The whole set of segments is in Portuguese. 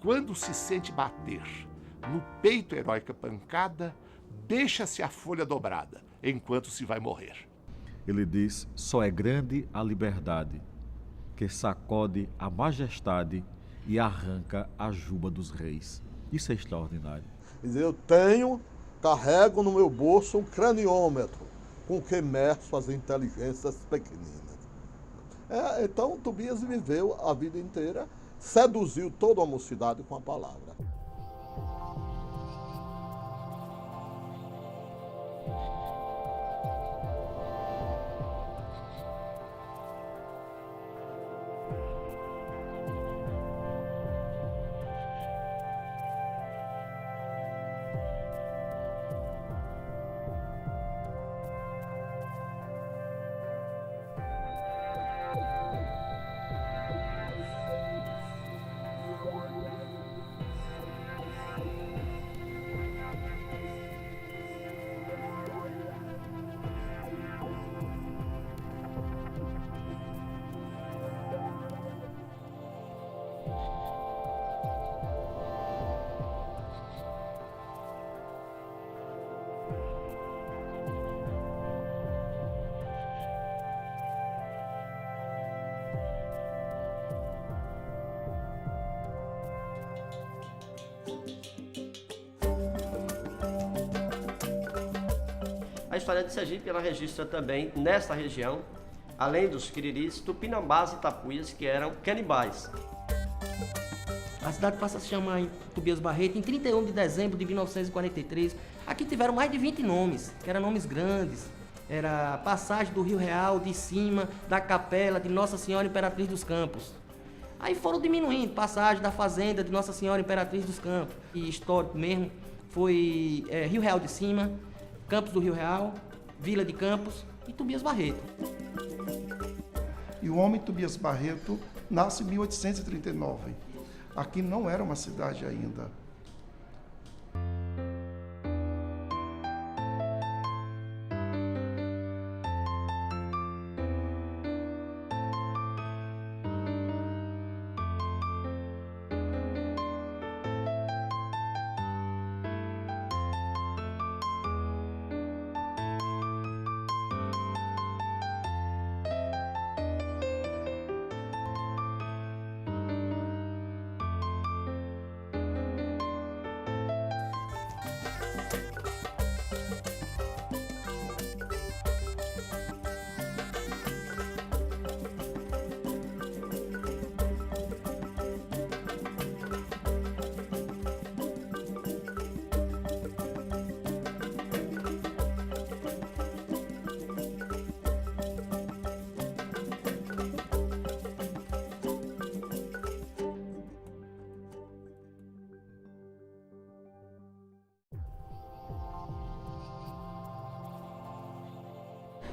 quando se sente bater no peito heróica pancada, deixa-se a folha dobrada, enquanto se vai morrer. Ele diz: só é grande a liberdade, que sacode a majestade e arranca a juba dos reis. Isso é extraordinário. Quer dizer, carrego no meu bolso um craniômetro, com que meço as inteligências pequeninas. Então, Tobias viveu a vida inteira, seduziu toda a mocidade com a palavra. A história de Sergipe, ela registra também, nesta região, além dos quiriris, tupinambás e tapuias, que eram canibais. A cidade passa a se chamar Tobias Barreto em 31 de dezembro de 1943. Aqui tiveram mais de 20 nomes, que eram nomes grandes. Era Passagem do Rio Real, de Cima, da Capela, de Nossa Senhora Imperatriz dos Campos. Aí foram diminuindo, Passagem da Fazenda de Nossa Senhora Imperatriz dos Campos. E histórico mesmo foi Rio Real de Cima, Campos do Rio Real, Vila de Campos e Tobias Barreto. E o homem Tobias Barreto nasce em 1839. Aqui não era uma cidade ainda.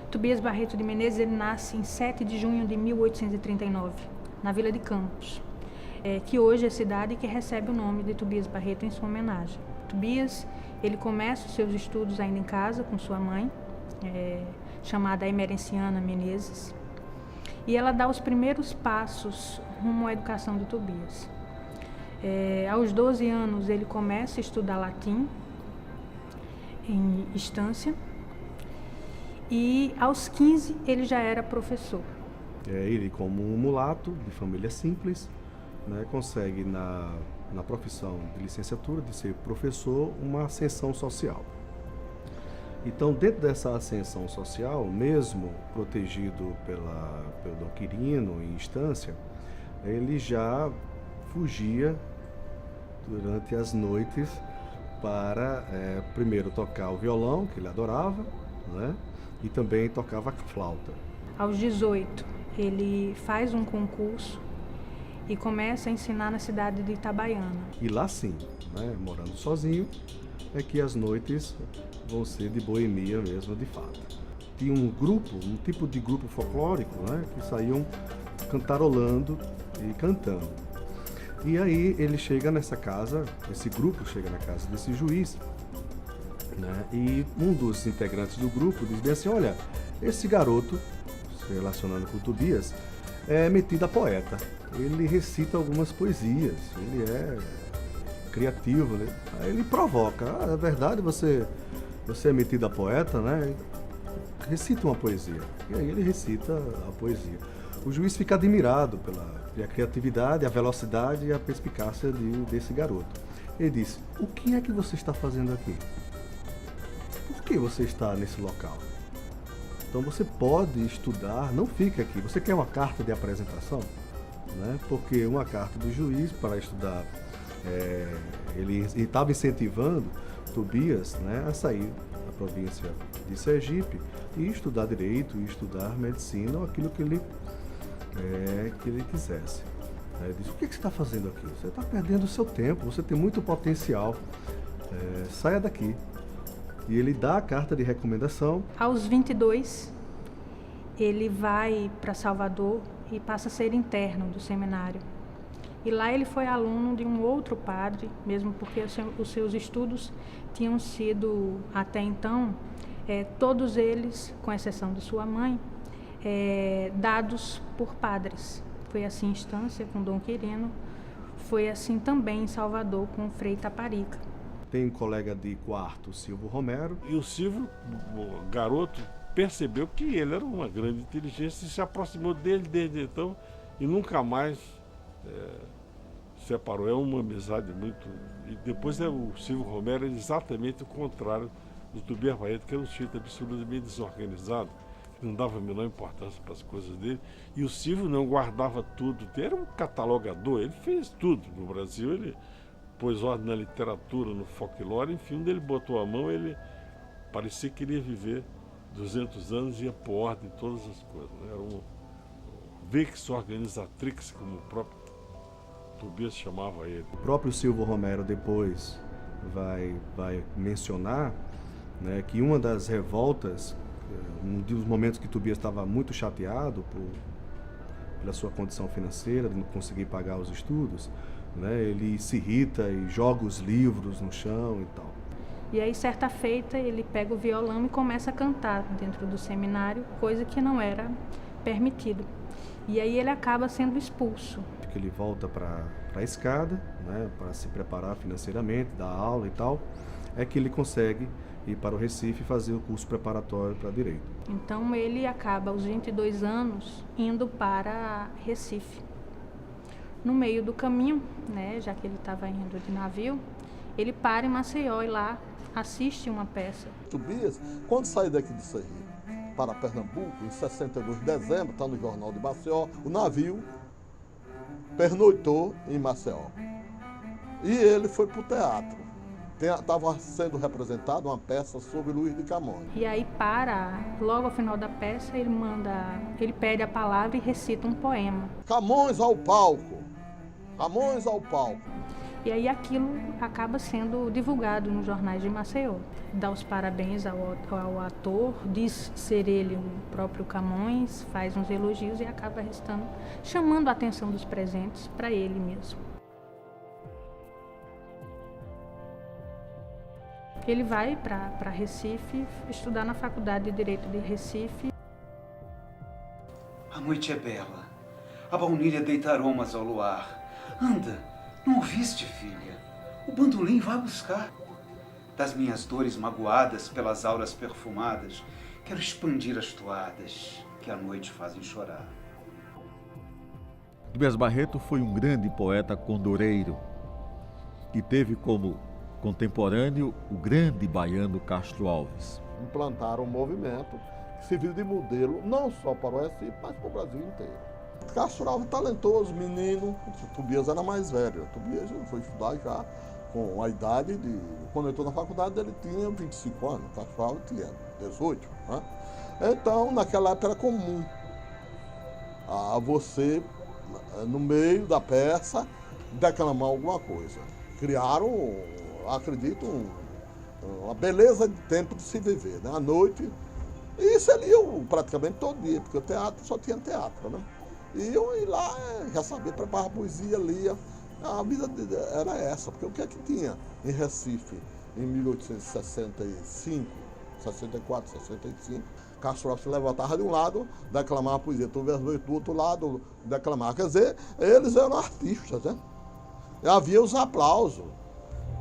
Tobias Barreto de Menezes, ele nasce em 7 de junho de 1839, na Vila de Campos, que hoje é a cidade que recebe o nome de Tobias Barreto em sua homenagem. Tobias, ele começa os seus estudos ainda em casa com sua mãe, chamada Emerenciana Menezes, e ela dá os primeiros passos rumo à educação de Tobias. Aos 12 anos, ele começa a estudar latim em Estância, e aos 15 ele já era professor. Ele, como um mulato de família simples, né, consegue na profissão de licenciatura, de ser professor, uma ascensão social. Então, dentro dessa ascensão social, mesmo protegido pelo Dom Quirino em Estância, ele já fugia durante as noites para, primeiro, tocar o violão, que ele adorava, né? E também tocava flauta. Aos 18, ele faz um concurso e começa a ensinar na cidade de Itabaiana. E lá sim, né, morando sozinho, é que as noites vão ser de boemia mesmo, de fato. Tinha um grupo, um tipo de grupo folclórico, né, que saíam cantarolando e cantando. E aí ele chega nessa casa, esse grupo chega na casa desse juiz, né, e um dos integrantes do grupo diz bem assim: olha, esse garoto, se relacionando com o Tobias, é metido a poeta. Ele recita algumas poesias, ele é criativo, né? Aí ele provoca. É verdade, você é metido a poeta, né? Recita uma poesia. E aí ele recita a poesia. O juiz fica admirado pela criatividade, a velocidade e a perspicácia desse garoto. Ele disse: o que é que você está fazendo aqui? Por que você está nesse local? Então você pode estudar, não fica aqui. Você quer uma carta de apresentação? Né? Porque uma carta do juiz para estudar, ele estava incentivando Tobias, né, a sair da província de Sergipe e estudar direito, e estudar medicina, ou aquilo que ele quisesse. Ele disse: o que você está fazendo aqui? Você está perdendo o seu tempo, você tem muito potencial, saia daqui. E ele dá a carta de recomendação. Aos 22, ele vai para Salvador e passa a ser interno do seminário. E lá ele foi aluno de um outro padre, mesmo porque os seus estudos tinham sido, até então, todos eles, com exceção de sua mãe, dados por padres. Foi assim em Estância, com Dom Quirino, foi assim também em Salvador, com Frei Taparica. Tem um colega de quarto, Silvio Romero. E o Silvio, o garoto, percebeu que ele era uma grande inteligência e se aproximou dele desde então e nunca mais separou. É uma amizade muito... E depois o Silvio Romero é exatamente o contrário do Tobias Barreto, que era um sujeito absolutamente desorganizado, que não dava a menor importância para as coisas dele. E o Silvio não guardava tudo. Ele era um catalogador, ele fez tudo no Brasil. Ele pôs ordem na literatura, no folclore, enfim, onde ele botou a mão, ele parecia que queria viver 200 anos e ia pôr ordem em todas as coisas. Né? Era um Vex Organizatrix, como o próprio Tobias chamava ele. O próprio Silvio Romero depois vai mencionar, né, que uma das revoltas, um dos momentos que Tobias estava muito chateado pela sua condição financeira, de não conseguir pagar os estudos, né, ele se irrita e joga os livros no chão e tal. E aí, certa feita, ele pega o violão e começa a cantar dentro do seminário, coisa que não era permitido. E aí ele acaba sendo expulso. Ele volta para a escada, né, para se preparar financeiramente, dar aula e tal, é que ele consegue ir para o Recife e fazer o curso preparatório para Direito. Então ele acaba, aos 22 anos, indo para Recife. No meio do caminho, né, já que ele estava indo de navio, ele para em Maceió e lá assiste uma peça. Tobias, quando saiu daqui de Sergipe para Pernambuco, em 62 de dezembro, está no jornal de Maceió, o navio pernoitou em Maceió. E ele foi para o teatro. Estava sendo representada uma peça sobre Luís de Camões. E aí logo ao final da peça, ele pede a palavra e recita um poema. Camões ao palco! Camões ao palco! E aí aquilo acaba sendo divulgado nos jornais de Maceió. Dá os parabéns ao ator, diz ser ele o próprio Camões, faz uns elogios e acaba chamando a atenção dos presentes para ele mesmo. Ele vai para Recife estudar na Faculdade de Direito de Recife. A noite é bela, a baunilha deita aromas ao luar. Anda, não ouviste, filha? O bandolim vai buscar. Das minhas dores magoadas pelas auras perfumadas, quero expandir as toadas que a noite fazem chorar. Tobias Barreto foi um grande poeta condoreiro e teve como contemporâneo o grande baiano Castro Alves. Implantaram um movimento que serviu de modelo não só para o Recife, mas para o Brasil inteiro. Castro Alves, talentoso, menino. Tobias era mais velho. Tobias foi estudar já com a idade de... Quando entrou na faculdade, ele tinha 25 anos. Castro Alves tinha 18. Né? Então, naquela época era comum você, no meio da peça, declamar alguma coisa. Criaram, acredito, uma beleza de tempo de se viver. Né? À noite, e isso ali eu praticamente todo dia, porque o teatro só tinha teatro, né? E eu ia lá, já sabia, preparar poesia, lia. A vida era essa, porque o que é que tinha em Recife em 1865, 64, 65? Castro Alves se levantava de um lado, declamava a poesia, tu vês do outro lado, declamava. Quer dizer, eles eram artistas, né? E havia os aplausos.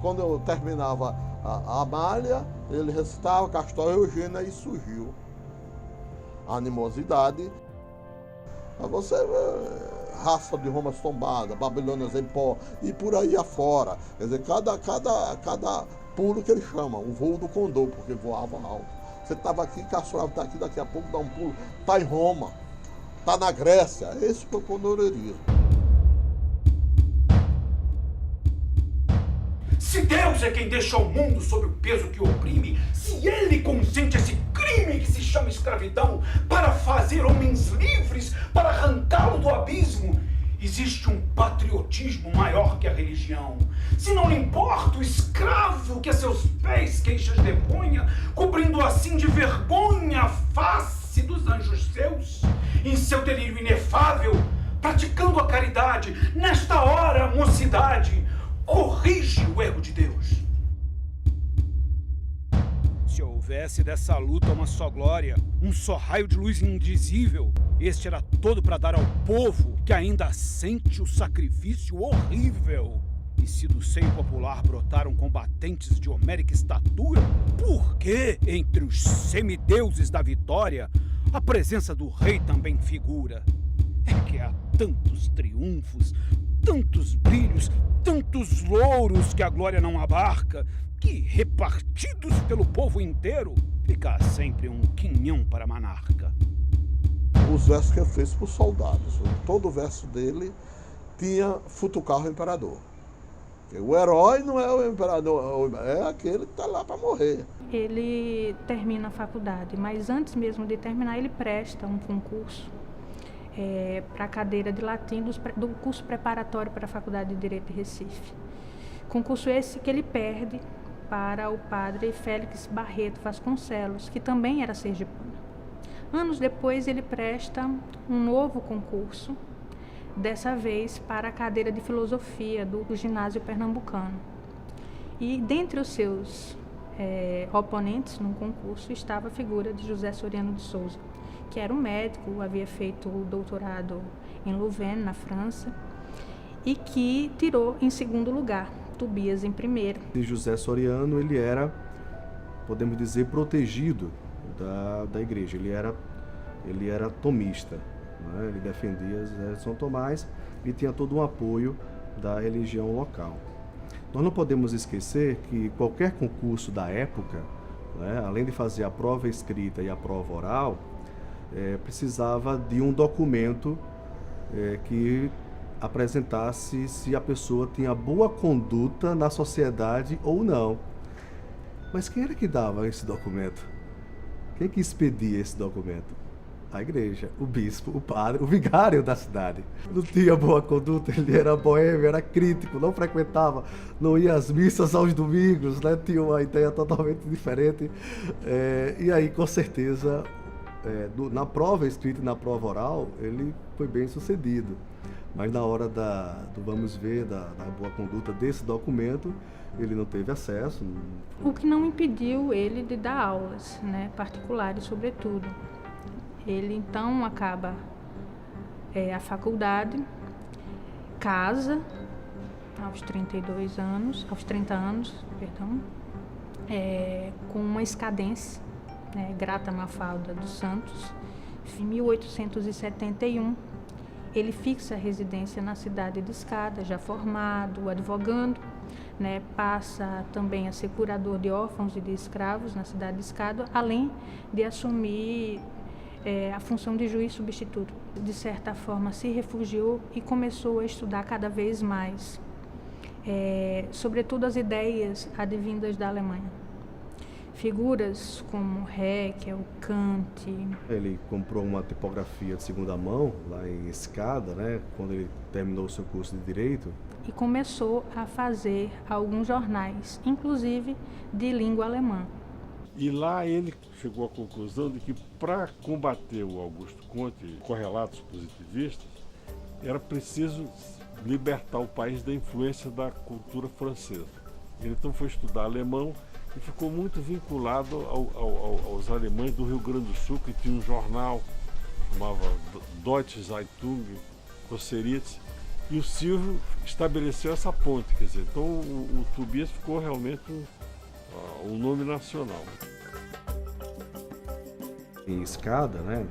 Quando eu terminava a Amália, ele recitava Castor Eugênia e surgiu a animosidade. Mas você vê raça de Roma tombada, Babilônias em pó e por aí afora. Quer dizer, cada pulo que ele chama, um voo do condor, porque voava alto. Você estava aqui, Castro Alves está aqui, daqui a pouco dá um pulo, está em Roma, está na Grécia. Esse foi o condorerismo. Se Deus é quem deixa o mundo sob o peso que o oprime, se Ele consente esse crime que se chama escravidão para fazer homens livres, para arrancá-lo do abismo, existe um patriotismo maior que a religião. Se não lhe importa o escravo que a seus pés queixas deponha, cobrindo assim de vergonha a face dos anjos seus, em seu delírio inefável, praticando a caridade, nesta hora, mocidade, corrige o erro de Deus. Se houvesse dessa luta uma só glória, um só raio de luz indizível, este era todo para dar ao povo que ainda sente o sacrifício horrível. E se do seio popular brotaram combatentes de homérica estatura, por que entre os semideuses da vitória a presença do rei também figura? É que há tantos triunfos, tantos brilhos, tantos louros que a glória não abarca, que, repartidos pelo povo inteiro, fica sempre um quinhão para a monarca. Os versos que ele fez para os soldados, todo verso dele tinha futucar o imperador. Porque o herói não é o imperador, é aquele que está lá para morrer. Ele termina a faculdade, mas antes mesmo de terminar, ele presta um concurso para a cadeira de latim do curso preparatório para a Faculdade de Direito de Recife. Concurso esse que ele perde para o padre Félix Barreto Vasconcelos, que também era sergipano. Anos depois, ele presta um novo concurso, dessa vez para a cadeira de filosofia do ginásio pernambucano. E dentre os seus oponentes no concurso estava a figura de José Soriano de Souza, que era um médico, havia feito o doutorado em Louvain, na França, e que tirou em segundo lugar, Tobias em primeiro. E José Soriano, ele era, podemos dizer, protegido da igreja, ele era tomista, né? Ele defendia as ideias de São Tomás e tinha todo um apoio da religião local. Nós não podemos esquecer que qualquer concurso da época, né, além de fazer a prova escrita e a prova oral, precisava de um documento que apresentasse se a pessoa tinha boa conduta na sociedade ou não. Mas quem era que dava esse documento? Quem que expedia esse documento? A igreja, o bispo, o padre, o vigário da cidade. Não tinha boa conduta, ele era boêmio, era crítico, não frequentava, não ia às missas aos domingos, né? Tinha uma ideia totalmente diferente. E aí, com certeza, na prova escrita e na prova oral, ele foi bem sucedido. Mas na hora do vamos ver, da boa conduta desse documento, ele não teve acesso. O que não impediu ele de dar aulas, né, particulares, sobretudo. Ele então acaba a faculdade, casa aos 30 anos, com uma escadense, né, Grata Mafalda dos Santos. Em 1871, ele fixa a residência na cidade de Escada, já formado, advogando, né, passa também a ser curador de órfãos e de escravos na cidade de Escada, além de assumir a função de juiz substituto. De certa forma, se refugiou e começou a estudar cada vez mais, sobretudo as ideias advindas da Alemanha. Figuras como Haeckel, Kant. Ele comprou uma tipografia de segunda mão lá em Escada, né, quando ele terminou o seu curso de Direito. E começou a fazer alguns jornais, inclusive de língua alemã. E lá ele chegou à conclusão de que para combater o Augusto Comte e correlatos positivistas, era preciso libertar o país da influência da cultura francesa. Ele então foi estudar alemão e ficou muito vinculado aos alemães do Rio Grande do Sul, que tinha um jornal, chamava Deutsche Zeitung, Kosseritz, e o Silvio estabeleceu essa ponte, quer dizer, então o Tobias ficou realmente um nome nacional. Em Escada, né,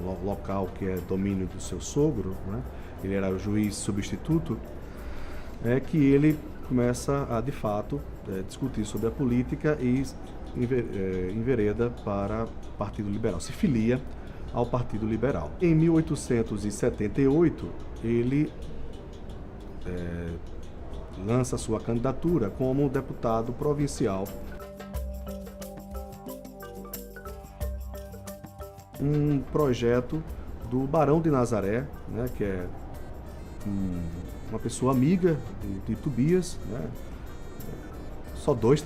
um local que é domínio do seu sogro, né, ele era o juiz substituto, é que ele começa a, de fato, discutir sobre a política e envereda para o Partido Liberal, se filia ao Partido Liberal. Em 1878, ele lança sua candidatura como deputado provincial. Um projeto do Barão de Nazaré, né, que é uma pessoa amiga de Tobias, né? Só dois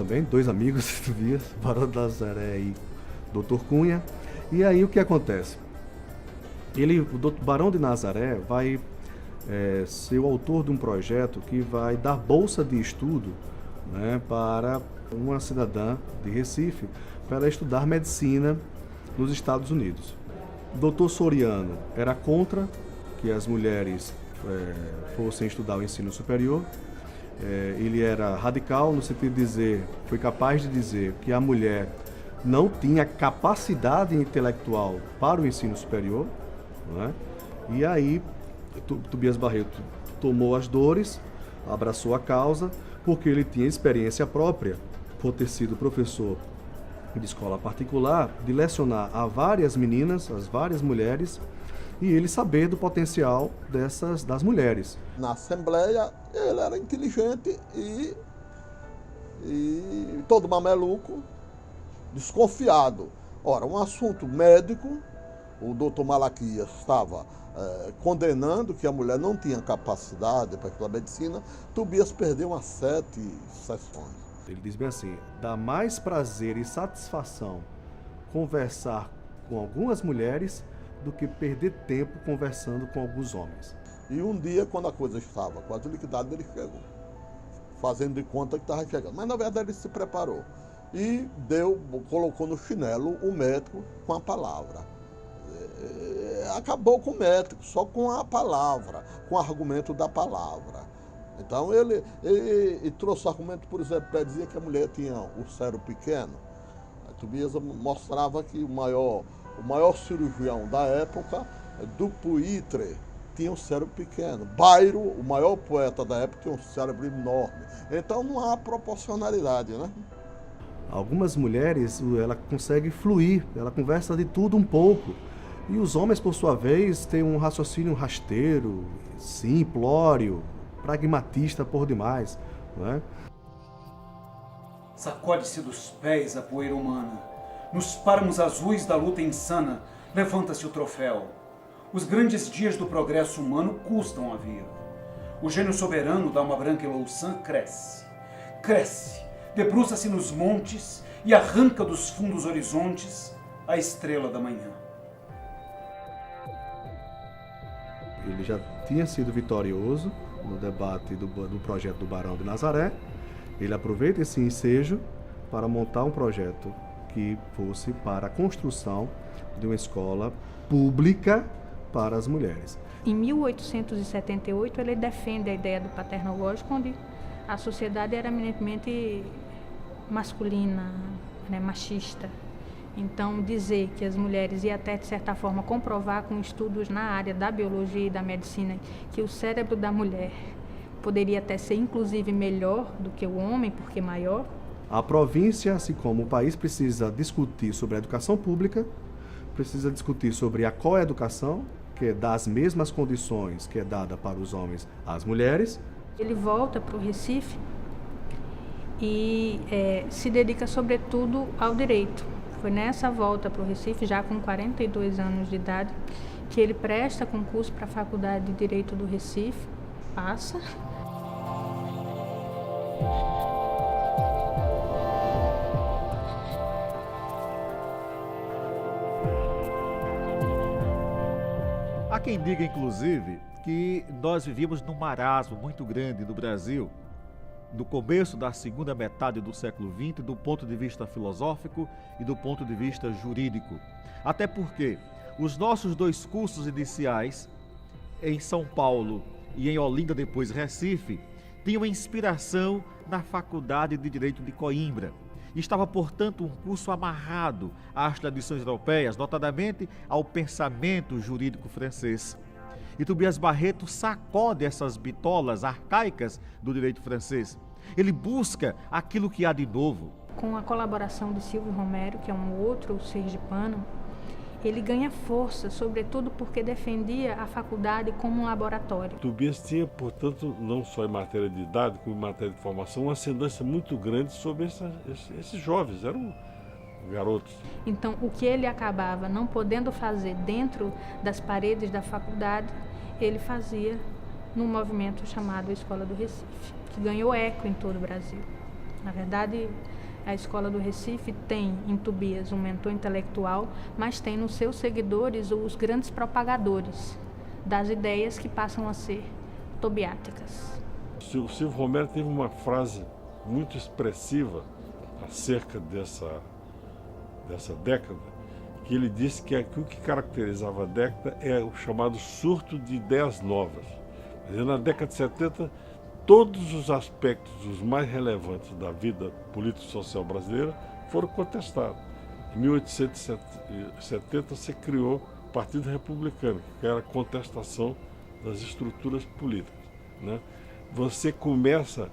amigos de Tobias, Barão de Nazaré e Dr. Cunha. E aí o que acontece? O Barão de Nazaré vai ser o autor de um projeto que vai dar bolsa de estudo, né, para uma cidadã de Recife, para ela estudar medicina nos Estados Unidos. O Dr. Soriano era contra que as mulheres fossem estudar o ensino superior. Ele era radical no sentido de dizer, foi capaz de dizer que a mulher não tinha capacidade intelectual para o ensino superior, né? E aí Tobias Barreto tomou as dores, abraçou a causa, porque ele tinha experiência própria, por ter sido professor de escola particular, de lecionar a várias meninas, as várias mulheres, e ele saber do potencial das mulheres. Na Assembleia, ele era inteligente e todo mameluco, desconfiado. Ora, um assunto médico, o doutor Malaquias estava condenando que a mulher não tinha capacidade para estudar medicina. Tobias perdeu umas 7 sessões. Ele diz bem assim, dá mais prazer e satisfação conversar com algumas mulheres do que perder tempo conversando com alguns homens. E um dia, quando a coisa estava quase liquidada, ele chegou, fazendo de conta que estava chegando. Mas, na verdade, ele se preparou e colocou no chinelo o médico com a palavra. Acabou com o médico, só com a palavra, com o argumento da palavra. Então, ele trouxe o argumento, por exemplo, para dizer que a mulher tinha o cérebro pequeno. A Tobias mostrava que o maior cirurgião da época, Dupuitre, tinha um cérebro pequeno. Bairo, o maior poeta da época, tinha um cérebro enorme. Então não há proporcionalidade, né? Algumas mulheres, ela consegue fluir, ela conversa de tudo um pouco. E os homens, por sua vez, têm um raciocínio rasteiro, simplório, pragmatista por demais, não é? Sacode-se dos pés a poeira humana. Nos páramos azuis da luta insana, levanta-se o troféu. Os grandes dias do progresso humano custam a vir. O gênio soberano da alma branca e louçã cresce. Cresce, debruça-se nos montes e arranca dos fundos horizontes a estrela da manhã. Ele já tinha sido vitorioso no debate do projeto do Barão de Nazaré. Ele aproveita esse ensejo para montar um projeto que fosse para a construção de uma escola pública para as mulheres. Em 1878, ele defende a ideia do paternológico, onde a sociedade era eminentemente masculina, né, machista. Então, dizer que as mulheres, e até de certa forma comprovar com estudos na área da biologia e da medicina, que o cérebro da mulher poderia até ser inclusive melhor do que o homem, porque maior. A província, assim como o país, precisa discutir sobre a educação pública, precisa discutir sobre a coeducação, que é dar as mesmas condições que é dada para os homens às mulheres. Ele volta para o Recife e se dedica sobretudo ao direito. Foi nessa volta para o Recife, já com 42 anos de idade, que ele presta concurso para a Faculdade de Direito do Recife, passa. Há quem diga, inclusive, que nós vivíamos num marasmo muito grande no Brasil, do começo da segunda metade do século XX, do ponto de vista filosófico e do ponto de vista jurídico. Até porque os nossos 2 cursos iniciais, em São Paulo e em Olinda, depois Recife, tinham inspiração na Faculdade de Direito de Coimbra. Estava, portanto, um curso amarrado às tradições europeias, notadamente ao pensamento jurídico francês. E Tobias Barreto sacode essas bitolas arcaicas do direito francês. Ele busca aquilo que há de novo. Com a colaboração de Silvio Romero, que é um outro sergipano, ele ganha força, sobretudo porque defendia a faculdade como um laboratório. Tobias tinha, portanto, não só em matéria de idade, como em matéria de formação, uma ascendência muito grande sobre esses jovens, eram garotos. Então, o que ele acabava não podendo fazer dentro das paredes da faculdade, ele fazia num movimento chamado Escola do Recife, que ganhou eco em todo o Brasil. Na verdade, a Escola do Recife tem em Tobias um mentor intelectual, mas tem nos seus seguidores os grandes propagadores das ideias que passam a ser tobiáticas. O Silvio Romero teve uma frase muito expressiva acerca dessa década, que ele disse que o que caracterizava a década é o chamado surto de ideias novas. Quer dizer, na década de 70, todos os aspectos, os mais relevantes da vida político-social brasileira, foram contestados. Em 1870 se criou o Partido Republicano, que era a contestação das estruturas políticas, né? Você começa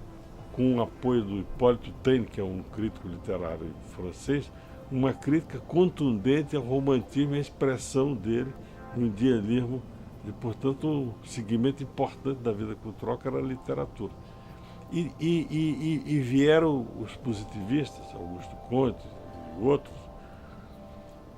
com o apoio do Hipólito Taine, que é um crítico literário francês, uma crítica contundente ao romantismo e à expressão dele no idealismo. E, portanto, um segmento importante da vida cultural que era a literatura. E vieram os positivistas, Augusto Conte e outros,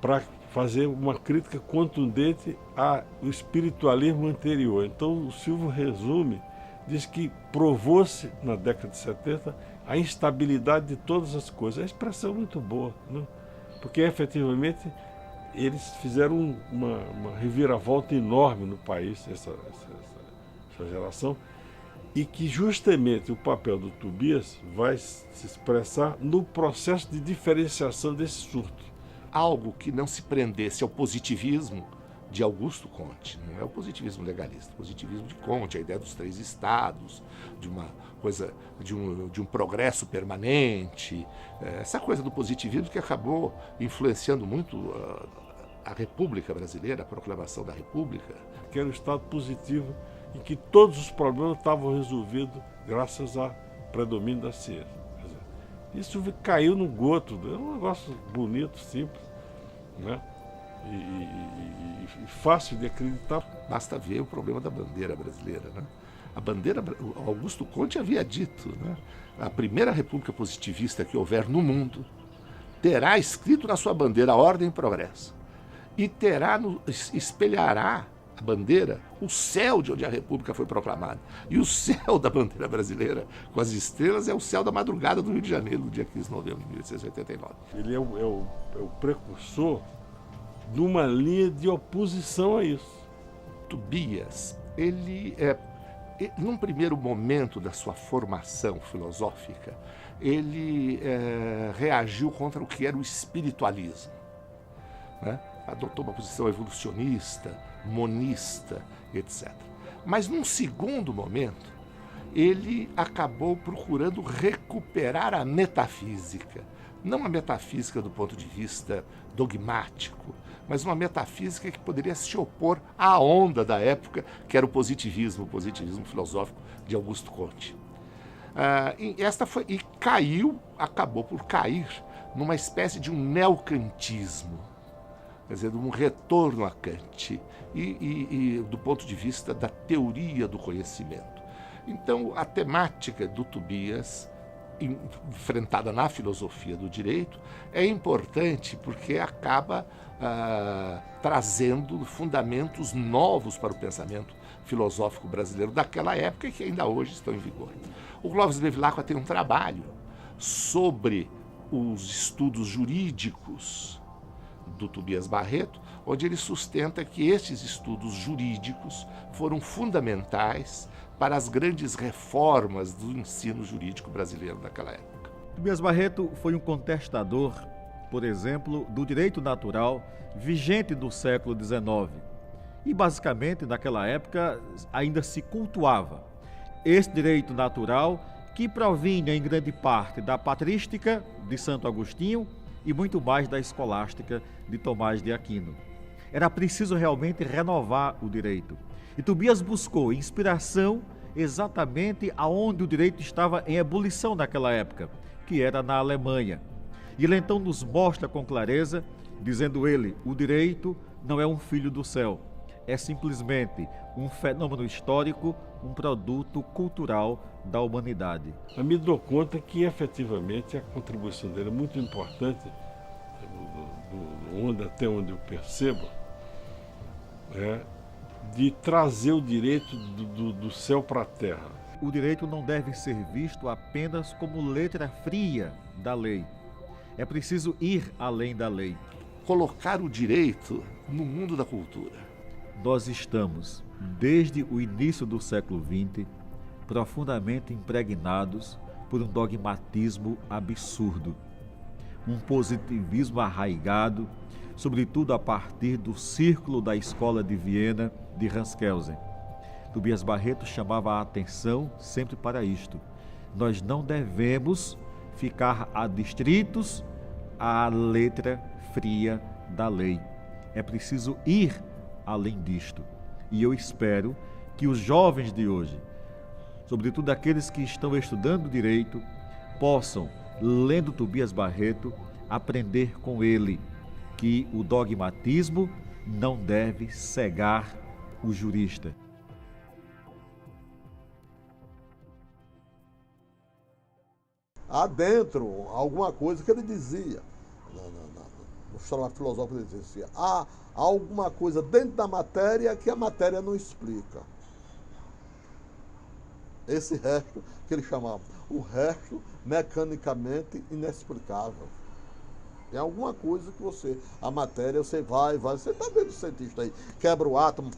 para fazer uma crítica contundente ao espiritualismo anterior. Então, o Silvio resume, diz que provou-se, na década de 70, a instabilidade de todas as coisas. A expressão é muito boa, né? Porque, efetivamente, eles fizeram uma reviravolta enorme no país, essa geração, e que justamente o papel do Tobias vai se expressar no processo de diferenciação desse surto. Algo que não se prendesse ao positivismo de Augusto Conte, não é o positivismo legalista, o positivismo de Conte, a ideia dos 3 estados, de uma coisa, de um progresso permanente, essa coisa do positivismo que acabou influenciando muito a República Brasileira, a proclamação da República. Que era um estado positivo em que todos os problemas estavam resolvidos graças ao predomínio da ciência. Quer dizer, isso caiu no goto, é um negócio bonito, simples, né? E fácil de acreditar. Basta ver o problema da bandeira brasileira, né? A bandeira, Augusto Conte havia dito, né? A primeira república positivista que houver no mundo terá escrito na sua bandeira a ordem e progresso. E espelhará a bandeira o céu de onde a república foi proclamada. E o céu da bandeira brasileira, com as estrelas, é o céu da madrugada do Rio de Janeiro, no dia 15 de novembro de 1889. Ele é o precursor de uma linha de oposição a isso. Tobias, num primeiro momento da sua formação filosófica, ele reagiu contra o que era o espiritualismo, né? Adotou uma posição evolucionista, monista, etc. Mas num segundo momento, ele acabou procurando recuperar a metafísica. Não a metafísica do ponto de vista dogmático, mas uma metafísica que poderia se opor à onda da época, que era o positivismo filosófico de Augusto Conte. Acabou por cair numa espécie de um neocantismo, quer dizer, de um retorno a Kant, e do ponto de vista da teoria do conhecimento. Então, a temática do Tobias, enfrentada na filosofia do direito, é importante porque acaba trazendo fundamentos novos para o pensamento filosófico brasileiro daquela época e que ainda hoje estão em vigor. O Clóvis Bevilacqua tem um trabalho sobre os estudos jurídicos do Tobias Barreto, onde ele sustenta que estes estudos jurídicos foram fundamentais para as grandes reformas do ensino jurídico brasileiro daquela época. Tobias Barreto foi um contestador, por exemplo, do direito natural vigente do século XIX. E, basicamente, naquela época, ainda se cultuava esse direito natural que provinha, em grande parte, da patrística de Santo Agostinho e muito mais da escolástica de Tomás de Aquino. Era preciso realmente renovar o direito. E Tobias buscou inspiração exatamente aonde o direito estava em ebulição naquela época, que era na Alemanha. E ele então nos mostra com clareza, dizendo ele, o direito não é um filho do céu, é simplesmente um fenômeno histórico, um produto cultural da humanidade. Eu me dou conta que, efetivamente, a contribuição dele é muito importante, até onde eu percebo, de trazer o direito do céu para a terra. O direito não deve ser visto apenas como letra fria da lei. É preciso ir além da lei. Colocar o direito no mundo da cultura. Nós estamos, desde o início do século XX, profundamente impregnados por um dogmatismo absurdo, um positivismo arraigado, sobretudo a partir do círculo da Escola de Viena de Hans Kelsen. Tobias Barreto chamava a atenção sempre para isto. Nós não devemos ficar adstritos à letra fria da lei. É preciso ir além disto. E eu espero que os jovens de hoje, sobretudo aqueles que estão estudando direito, possam, lendo Tobias Barreto, aprender com ele que o dogmatismo não deve cegar o jurista. Há dentro alguma coisa que ele dizia, no chamado filosófico ele dizia, há alguma coisa dentro da matéria que a matéria não explica. Esse resto que ele chamava, o resto mecanicamente inexplicável. Tem alguma coisa que a matéria, você vai, você está vendo o cientista aí, quebra o átomo,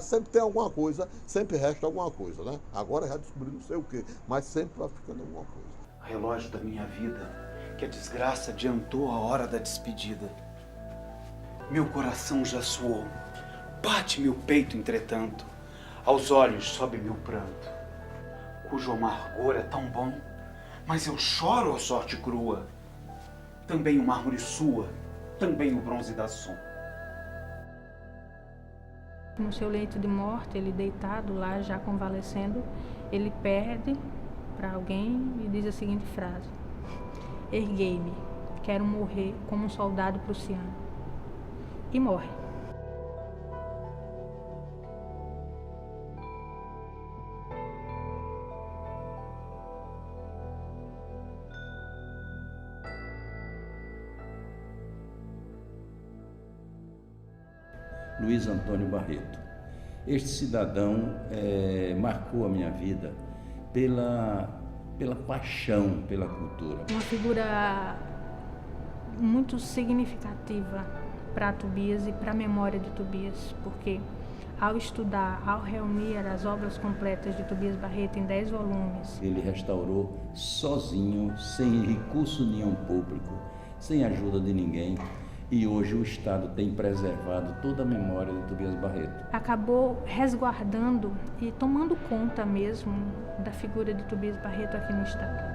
sempre tem alguma coisa, sempre resta alguma coisa, né? Agora já descobriu não sei o quê, mas sempre vai ficando alguma coisa. Relógio da minha vida, que a desgraça adiantou a hora da despedida. Meu coração já suou, bate meu peito entretanto, aos olhos sobe meu pranto, cujo amargor é tão bom, mas eu choro a sorte crua. Também o mármore sua, também o bronze da som. No seu leito de morte, ele deitado lá, já convalescendo, ele pede para alguém e diz a seguinte frase: erguei-me, quero morrer como um soldado prussiano. E morre. Luiz Antônio Barreto. Este cidadão marcou a minha vida pela paixão pela cultura. Uma figura muito significativa para Tobias e para a memória de Tobias, porque ao estudar, ao reunir as obras completas de Tobias Barreto em 10 volumes, ele restaurou sozinho, sem recurso nenhum público, sem ajuda de ninguém. E hoje o Estado tem preservado toda a memória de Tobias Barreto. Acabou resguardando e tomando conta mesmo da figura de Tobias Barreto aqui no Estado.